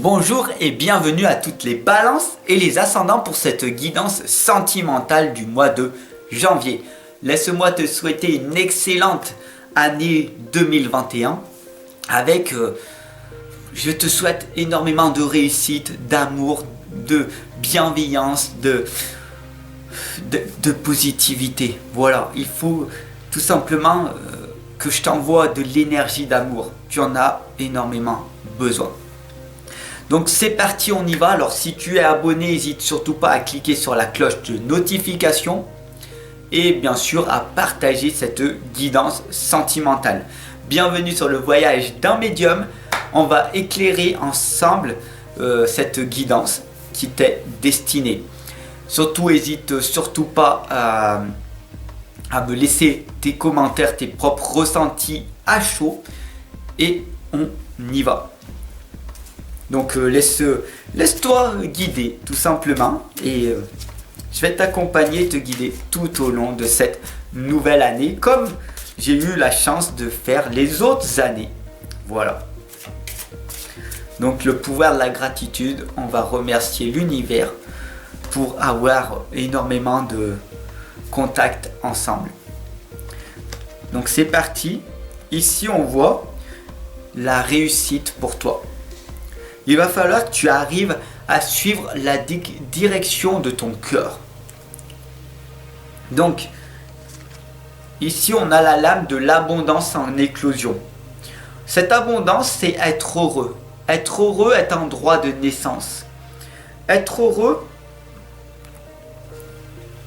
Bonjour et bienvenue à toutes les balances et les ascendants pour cette guidance sentimentale du mois de janvier. Laisse-moi te souhaiter une excellente année 2021 avec, je te souhaite énormément de réussite, d'amour, de bienveillance, de positivité. Voilà, il faut tout simplement que je t'envoie de l'énergie d'amour. Tu en as énormément besoin. Donc c'est parti, on y va. Alors si tu es abonné, n'hésite surtout pas à cliquer sur la cloche de notification et bien sûr à partager cette guidance sentimentale. Bienvenue sur le voyage d'un médium. On va éclairer ensemble cette guidance qui t'est destinée. Surtout, n'hésite surtout pas à me laisser tes commentaires, tes propres ressentis à chaud et on y va. Donc laisse-toi guider tout simplement et je vais t'accompagner, te guider tout au long de cette nouvelle année comme j'ai eu la chance de faire les autres années. Voilà. Donc le pouvoir de la gratitude, on va remercier l'univers pour avoir énormément de contacts ensemble. Donc c'est parti. Ici on voit la réussite pour toi. Il va falloir que tu arrives à suivre la direction de ton cœur. Donc, ici on a la lame de l'abondance en éclosion. Cette abondance, c'est être heureux. Être heureux est un droit de naissance. Être heureux,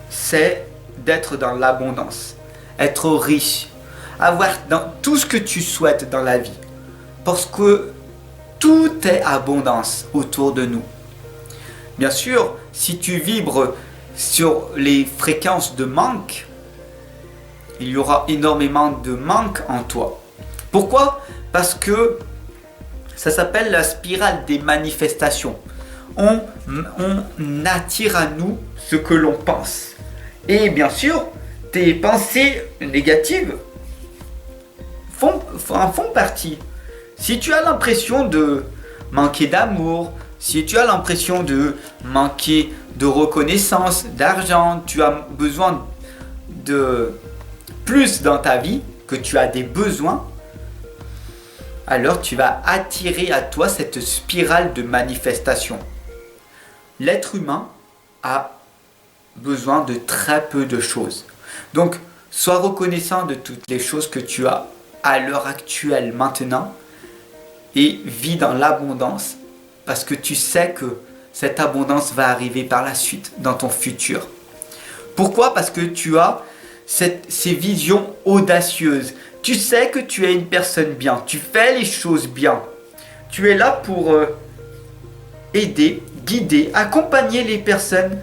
c'est d'être dans l'abondance. Être riche. Avoir dans tout ce que tu souhaites dans la vie. Parce que tout est abondance autour de nous. Bien sûr, si tu vibres sur les fréquences de manque, il y aura énormément de manque en toi. Pourquoi? Parce que ça s'appelle la spirale des manifestations. On attire à nous ce que l'on pense. Et bien sûr, tes pensées négatives en font partie. Si tu as l'impression de manquer d'amour, si tu as l'impression de manquer de reconnaissance, d'argent, tu as besoin de plus dans ta vie, que tu as des besoins, alors tu vas attirer à toi cette spirale de manifestation. L'être humain a besoin de très peu de choses. Donc, sois reconnaissant de toutes les choses que tu as à l'heure actuelle maintenant. Et vis dans l'abondance parce que tu sais que cette abondance va arriver par la suite dans ton futur. Pourquoi? Parce que tu as ces visions audacieuses. Tu sais que tu es une personne bien, tu fais les choses bien. Tu es là pour aider, guider, accompagner les personnes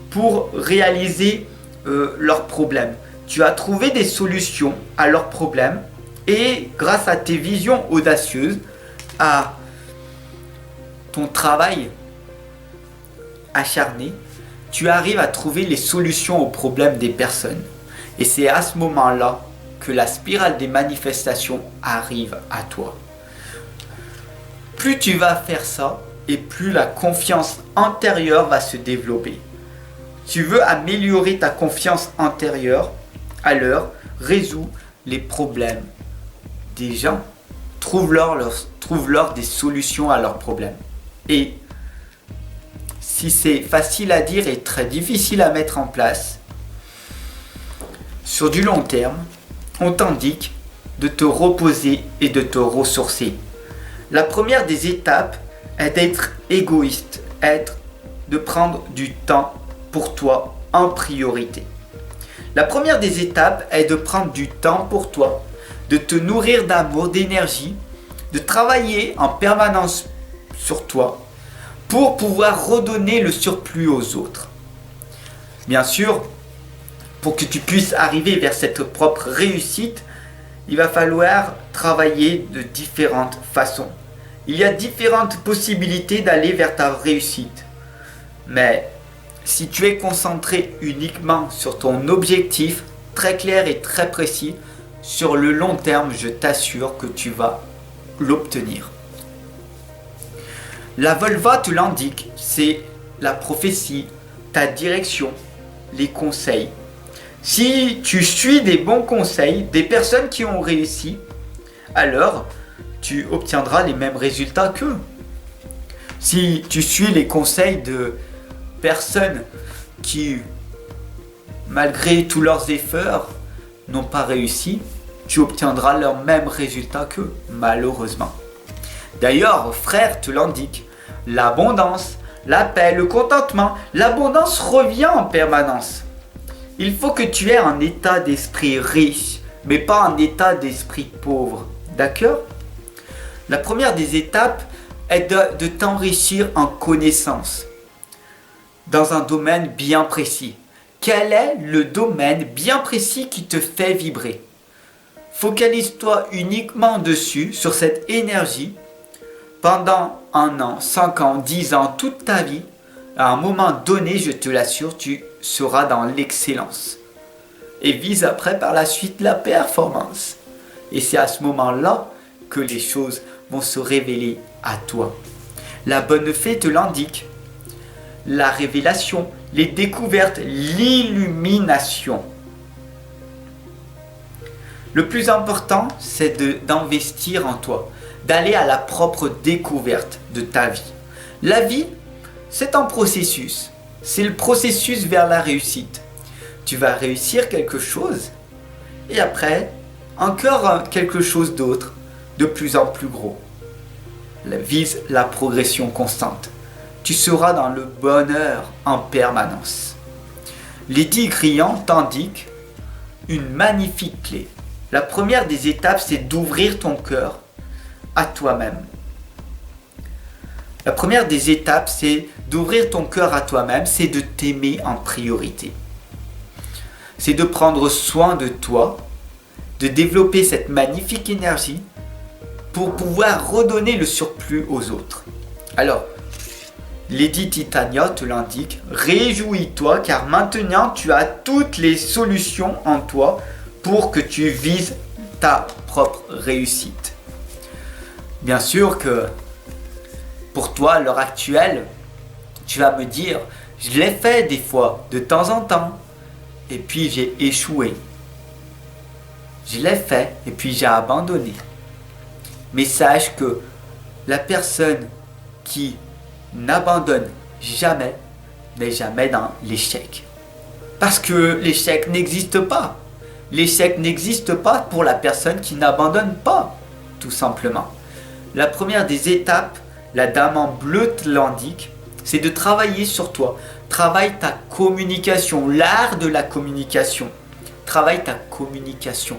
pour réaliser leurs problèmes. Tu as trouvé des solutions à leurs problèmes et grâce à tes visions audacieuses, à ton travail acharné, tu arrives à trouver les solutions aux problèmes des personnes. Et c'est à ce moment-là que la spirale des manifestations arrive à toi. Plus tu vas faire ça, et plus la confiance antérieure va se développer. Tu veux améliorer ta confiance antérieure, alors résous les problèmes des gens. Trouve-leur des solutions à leurs problèmes. Et si c'est facile à dire et très difficile à mettre en place, sur du long terme, on t'indique de te reposer et de te ressourcer. La première des étapes est d'être égoïste, de prendre du temps pour toi en priorité. La première des étapes est de prendre du temps pour toi, de te nourrir d'amour, d'énergie, de travailler en permanence sur toi pour pouvoir redonner le surplus aux autres. Bien sûr, pour que tu puisses arriver vers cette propre réussite, il va falloir travailler de différentes façons. Il y a différentes possibilités d'aller vers ta réussite. Mais si tu es concentré uniquement sur ton objectif, très clair et très précis, sur le long terme, je t'assure que tu vas l'obtenir. La Volva te l'indique, c'est la prophétie, ta direction, les conseils. Si tu suis des bons conseils, des personnes qui ont réussi, alors tu obtiendras les mêmes résultats qu'eux. Si tu suis les conseils de personnes qui, malgré tous leurs efforts, n'ont pas réussi, tu obtiendras leurs mêmes résultats qu'eux, malheureusement. D'ailleurs, frère te l'indique, l'abondance, la paix, le contentement, l'abondance revient en permanence. Il faut que tu aies un état d'esprit riche, mais pas un état d'esprit pauvre. D'accord ? La première des étapes est de t'enrichir en connaissances dans un domaine bien précis. Quel est le domaine bien précis qui te fait vibrer ? Focalise-toi uniquement dessus, sur cette énergie, pendant 1 an, 5 ans, 10 ans, toute ta vie. À un moment donné, je te l'assure, tu seras dans l'excellence. Et vise après par la suite la performance. Et c'est à ce moment-là que les choses vont se révéler à toi. La bonne fée te l'indique. La révélation, les découvertes, l'illumination. Le plus important, c'est d'investir en toi, d'aller à la propre découverte de ta vie. La vie, c'est un processus. C'est le processus vers la réussite. Tu vas réussir quelque chose et après, encore quelque chose d'autre, de plus en plus gros. Vise la progression constante. Tu seras dans le bonheur en permanence. Les 10 grillants t'indiquent une magnifique clé. La première des étapes, c'est d'ouvrir ton cœur à toi-même. La première des étapes, c'est d'ouvrir ton cœur à toi-même, c'est de t'aimer en priorité. C'est de prendre soin de toi, de développer cette magnifique énergie pour pouvoir redonner le surplus aux autres. Alors, Lady Titania te l'indique, réjouis-toi car maintenant tu as toutes les solutions en toi pour que tu vises ta propre réussite. Bien sûr que pour toi, à l'heure actuelle, tu vas me dire, je l'ai fait des fois, de temps en temps, et puis j'ai échoué. Je l'ai fait et puis j'ai abandonné. Mais sache que la personne qui n'abandonne jamais n'est jamais dans l'échec. Parce que l'échec n'existe pas. L'échec n'existe pas pour la personne qui n'abandonne pas, tout simplement. La première des étapes, la dame en bleu te l'indique, c'est de travailler sur toi. Travaille ta communication, l'art de la communication. Travaille ta communication.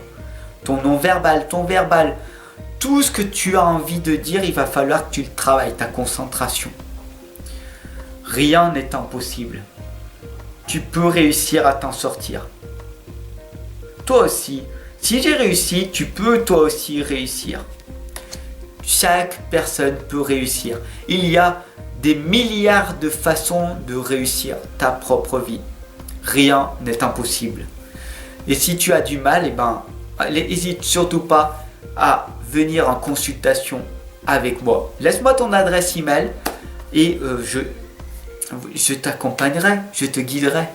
Ton non-verbal, ton verbal. Tout ce que tu as envie de dire, il va falloir que tu le travailles, ta concentration. Rien n'est impossible. Tu peux réussir à t'en sortir. Toi aussi, si j'ai réussi, tu peux toi aussi réussir. Chaque personne peut réussir. Il y a des milliards de façons de réussir ta propre vie. Rien n'est impossible. Et si tu as du mal, n'hésite surtout pas à venir en consultation avec moi. Laisse-moi ton adresse email et je t'accompagnerai, je te guiderai.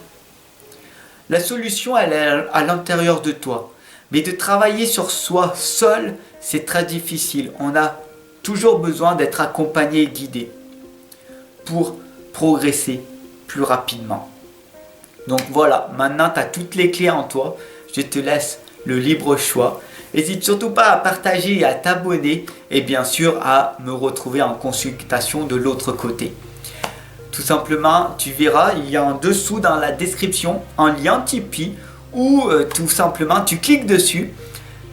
La solution, elle est à l'intérieur de toi. Mais de travailler sur soi seul, c'est très difficile. On a toujours besoin d'être accompagné et guidé pour progresser plus rapidement. Donc voilà, maintenant tu as toutes les clés en toi. Je te laisse le libre choix. N'hésite surtout pas à partager et à t'abonner et bien sûr à me retrouver en consultation de l'autre côté. Tout simplement, tu verras, il y a en dessous dans la description un lien Tipeee où tout simplement tu cliques dessus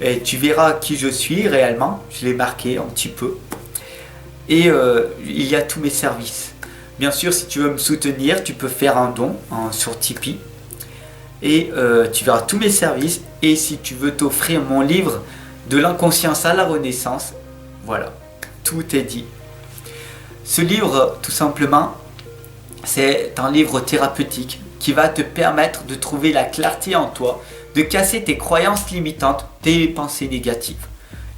et tu verras qui je suis réellement. Je l'ai marqué un petit peu. Et il y a tous mes services. Bien sûr, si tu veux me soutenir, tu peux faire un don sur Tipeee. Et tu verras tous mes services. Et si tu veux t'offrir mon livre de l'inconscience à la renaissance, voilà, tout est dit. Ce livre, tout simplement, c'est un livre thérapeutique qui va te permettre de trouver la clarté en toi, de casser tes croyances limitantes, tes pensées négatives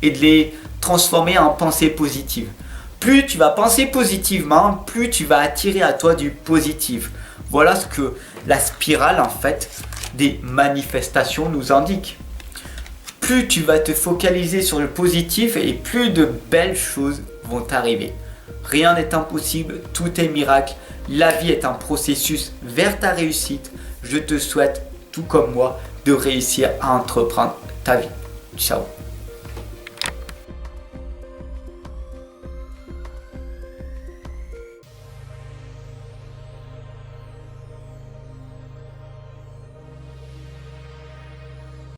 et de les transformer en pensées positives Plus tu vas penser positivement, plus tu vas attirer à toi du positif. Voilà ce que la spirale en fait des manifestations nous indique. Plus tu vas te focaliser sur le positif et plus de belles choses vont t'arriver. Rien n'est impossible, tout est miracle. La vie est un processus vers ta réussite. Je te souhaite, tout comme moi, de réussir à entreprendre ta vie. Ciao.